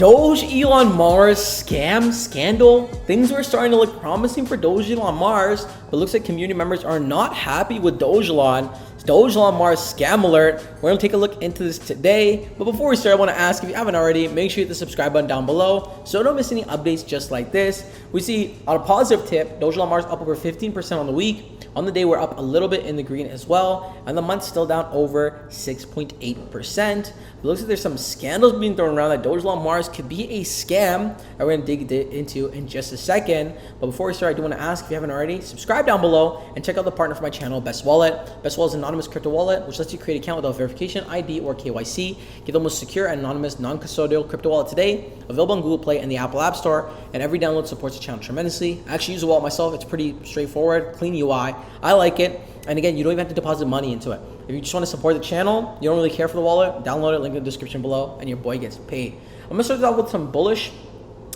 Doge Elon Mars scam scandal. Things were starting to look promising for Doge Elon Mars, but looks like community members are not happy with Dogelon. Dogelon Mars scam alert. We're gonna take a look into this today. But before we start, I want to ask, if you haven't already, make sure you hit the subscribe button down below so don't miss any updates just like this. We see on a positive tip, Dogelon Mars up over 15% on the week. On the day, we're up a little bit in the green as well, and the month's still down over 6.8%. It looks like there's some scandals being thrown around that Dogelon Mars could be a scam that we're gonna dig into in just a second. But before we start, I do want to ask, if you haven't already, subscribe down below and check out the partner for my channel, Best Wallet. Best Wallet is an anonymous crypto wallet which lets you create an account without verification, ID, or KYC. Get the most secure and anonymous non-custodial crypto wallet today. Available on Google Play and the Apple App Store, and every download supports the channel tremendously. I actually use the wallet myself. It's pretty straightforward, clean UI. I like it. And again, you don't even have to deposit money into it. If you just want to support the channel, you don't really care for the wallet, download it, link in the description below, and your boy gets paid. I'm gonna start off with some bullish.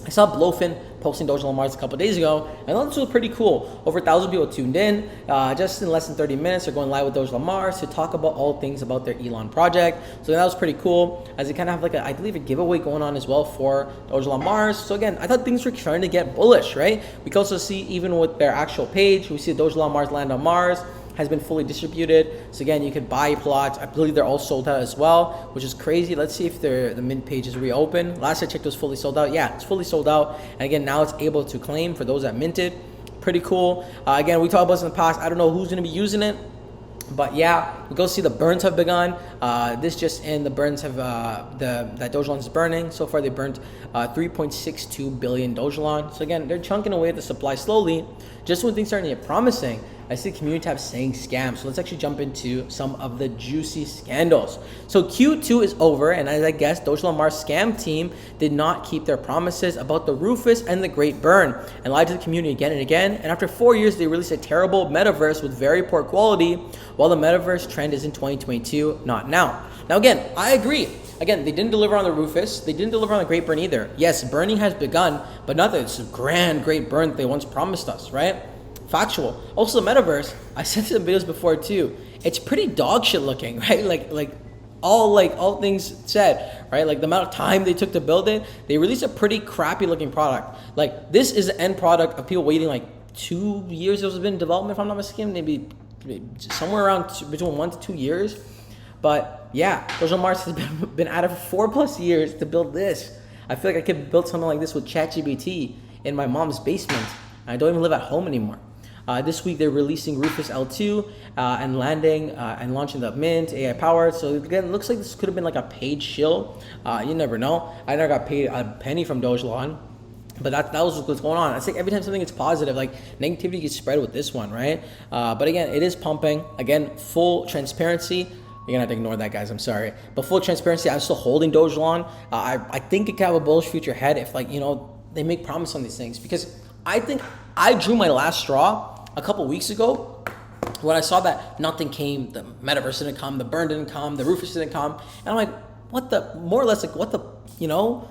I saw Blowfin posting Dogelon Mars a couple days ago, and I thought this was pretty cool. Over 1,000 people tuned in. Just in less than 30 minutes, they're going live with Dogelon Mars to talk about all things about their Elon project. So that was pretty cool, as they kind of have like I believe a giveaway going on as well for Dogelon Mars. So again, I thought things were trying to get bullish, right? We can also see even with their actual page, we see Dogelon Mars land on Mars has been fully distributed. So again, you could buy plots. I believe they're all sold out as well, which is crazy. Let's see if the mint page is reopened. Last I checked, it was fully sold out. Yeah, it's fully sold out. And again, now it's able to claim for those that minted. Pretty cool. Again, we talked about this in the past. I don't know who's going to be using it, but yeah, we go see the burns have begun. This just in, the burns have that Dogelon is burning. So far, they burnt 3.62 billion Dogelon. So again, they're chunking away at the supply slowly. Just when things starting to get promising, I see the community tab saying scam. So let's actually jump into some of the juicy scandals. So Q2 is over, and as I guess, Dogelon Mars scam team did not keep their promises about the Rufus and the Great Burn and lied to the community again and again. And after 4 years, they released a terrible Metaverse with very poor quality, while the Metaverse trend is in 2022, not now. Now again, I agree. Again, they didn't deliver on the Rufus. They didn't deliver on the Great Burn either. Yes, burning has begun, but not this grand Great Burn that they once promised us, right? Factual. Also, the Metaverse, I said some videos before too, it's pretty dog shit looking, right? Like all things said, right? Like the amount of time they took to build it, they released a pretty crappy looking product. Like this is the end product of people waiting like 2 years. It was been in development, if I'm not mistaken, maybe somewhere around between 1 to 2 years. But yeah, Dogelon Mars has been at it for 4+ years to build this. I feel like I could build something like this with ChatGPT in my mom's basement. I don't even live at home anymore. This week they're releasing Rufus L2 and landing and launching the mint AI powered. So again, it looks like this could have been like a paid shill. You never know. I never got paid a penny from Dogelon, but that was what's going on. It's like every time something gets positive, like negativity gets spread with this one, right? But again, it is pumping. Again, full transparency. You're gonna have to ignore that, guys. I'm sorry, but full transparency, I'm still holding Dogelon. I think it can have a bullish future ahead if, like, you know, they make promise on these things, because I think I drew my last straw a couple weeks ago when I saw that nothing came. The Metaverse didn't come, the burn didn't come, the Rufus didn't come, and I'm like, what the, more or less, like, what the, you know,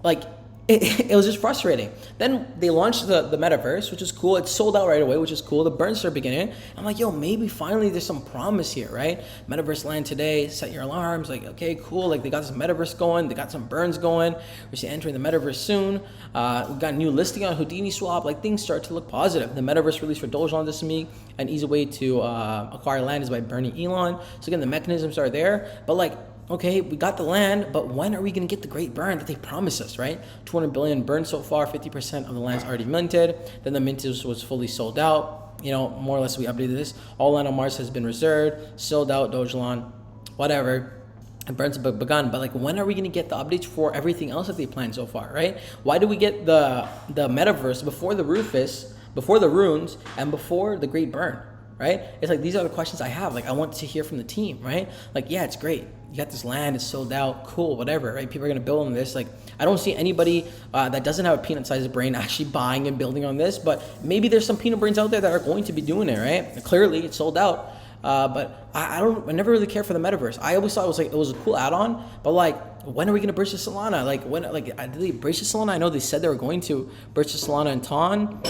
like, it was just frustrating. Then they launched the Metaverse, which is cool. It sold out right away, which is cool. The burns started beginning. I'm like, yo, maybe finally there's some promise here, right? Metaverse land today, set your alarms. Like, okay, cool. Like, they got this Metaverse going. They got some burns going. We're see entering the Metaverse soon. We got a new listing on Houdini Swap. Like, things start to look positive. The Metaverse release for Dogelon this week. An easy way to acquire land is by burning Elon. So again, the mechanisms are there. But like, okay, we got the land, but when are we going to get the Great Burn that they promised us, right? 200 billion burned so far, 50% of the land's already minted. Then the mint was fully sold out. You know, more or less we updated this. All land on Mars has been reserved, sold out, Dogelon, whatever. And burns have begun, but like, when are we going to get the updates for everything else that they planned so far, right? Why do we get the Metaverse before the Rufus, before the runes, and before the Great Burn? Right? It's like, these are the questions I have. Like, I want to hear from the team, right? Like, yeah, it's great. You got this land, it's sold out, cool, whatever, right? People are going to build on this. Like, I don't see anybody that doesn't have a peanut-sized brain actually buying and building on this, but maybe there's some peanut brains out there that are going to be doing it, right? Clearly, it's sold out. But I never really cared for the Metaverse. I always thought it was a cool add-on, but like, when are we going to bridge to Solana? Like, when, like, did they bridge to Solana? I know they said they were going to bridge to Solana and Ton.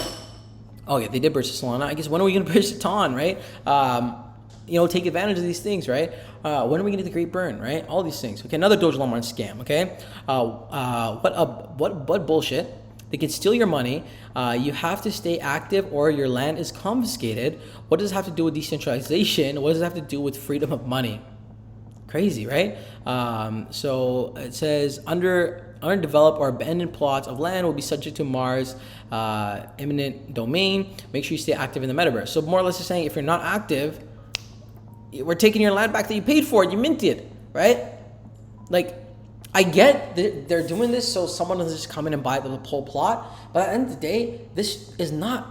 Oh yeah, they did bridge to Solana. I guess when are we going to bridge to Ton, right? You know, take advantage of these things, right? When are we gonna get the great burn, right? All these things. Okay, another Dogelon Mars scam. Okay, what bullshit? They can steal your money. You have to stay active or your land is confiscated. What does it have to do with decentralization? What does it have to do with freedom of money? Crazy, right? So it says undeveloped or abandoned plots of land will be subject to Mars eminent domain. Make sure you stay active in the metaverse. So more or less, it's saying if you're not active, we're taking your land back that you paid for it, you minted, right? Like, I get that they're doing this so someone doesn't just come in and buy the whole plot, but at the end of the day, this is not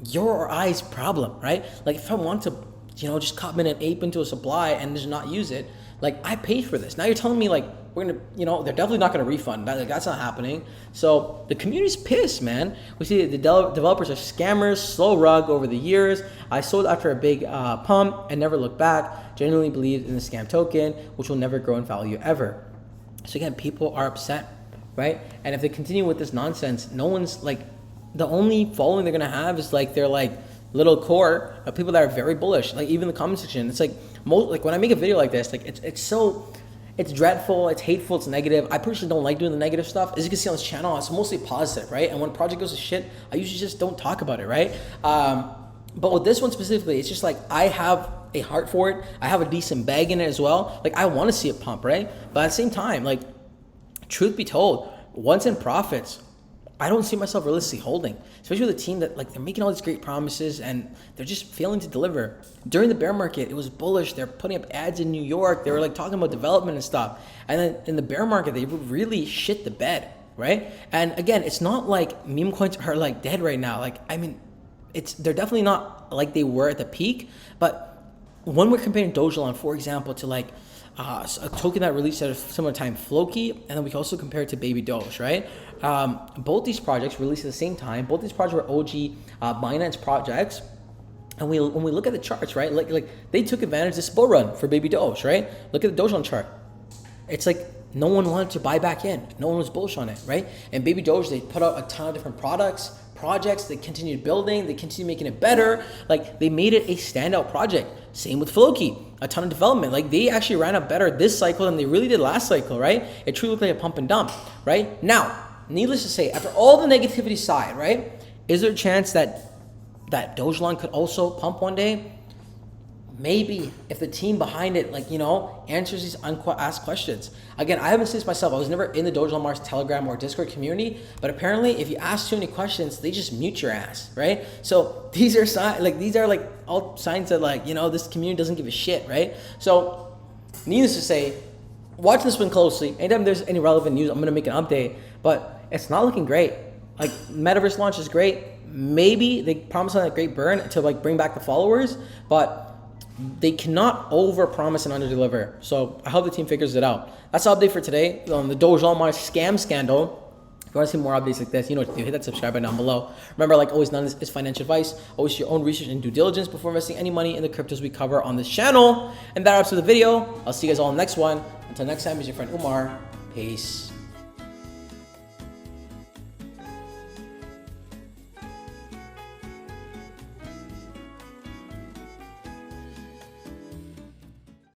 your or I's problem, right? Like, if I want to, just come in and ape into a supply and just not use it, like, I paid for this. Now you're telling me, like, we're gonna, they're definitely not gonna refund. That's not happening. So the community's pissed, man. We see the developers are scammers, slow rug over the years. I sold after a big pump and never looked back. Genuinely believed in the scam token, which will never grow in value ever. So again, people are upset, right? And if they continue with this nonsense, no one's like, the only following they're gonna have is like their like little core of people that are very bullish. Like even the comment section, it's like when I make a video like this, like it's dreadful, it's hateful, it's negative. I personally don't like doing the negative stuff. As you can see on this channel, it's mostly positive, right? And when a project goes to shit, I usually just don't talk about it, right? But with this one specifically, it's just like I have a heart for it. I have a decent bag in it as well. Like I want to see it pump, right? But at the same time, like truth be told, once in profits, I don't see myself realistically holding, especially with a team that like they're making all these great promises and they're just failing to deliver. During the bear market, it was bullish. They're putting up ads in New York. They were like talking about development and stuff. And then in the bear market, they really shit the bed, right? And again, it's not like meme coins are like dead right now. Like, I mean, they're definitely not like they were at the peak. But when we're comparing Dogelon, for example, to like a token that released at a similar time, Floki, and then we can also compare it to Baby Doge, right? Both these projects released at the same time. Both these projects were OG Binance projects. And when we look at the charts, right, like they took advantage of this bull run for Baby Doge, right? Look at the Dogelon chart. It's like no one wanted to buy back in. No one was bullish on it, right? And Baby Doge, they put out a ton of different projects, they continued building, they continued making it better. Like they made it a standout project. Same with Floki, a ton of development. Like they actually ran up better this cycle than they really did last cycle, right? It truly looked like a pump and dump, right? Now, needless to say, after all the negativity side, right? Is there a chance that Dogelon could also pump one day? Maybe, if the team behind it, like, answers these asked questions. Again, I haven't seen this myself. I was never in the Dogelon Mars Telegram or Discord community, but apparently if you ask too many questions, they just mute your ass, right? So these are all signs that this community doesn't give a shit, right? So needless to say, watch this one closely. Anytime there's any relevant news, I'm gonna make an update, but it's not looking great. Like Metaverse launch is great. Maybe they promise on that great burn to bring back the followers, but they cannot over-promise and under-deliver. So I hope the team figures it out. That's the update for today on the Dogelon Mars scam scandal. If you want to see more updates like this, you know what to do. Hit that subscribe button down below. Remember, like always, none of this is financial advice. Always do your own research and due diligence before investing any money in the cryptos we cover on this channel. And that wraps up the video. I'll see you guys all in the next one. Until next time, it's your friend Umar. Peace.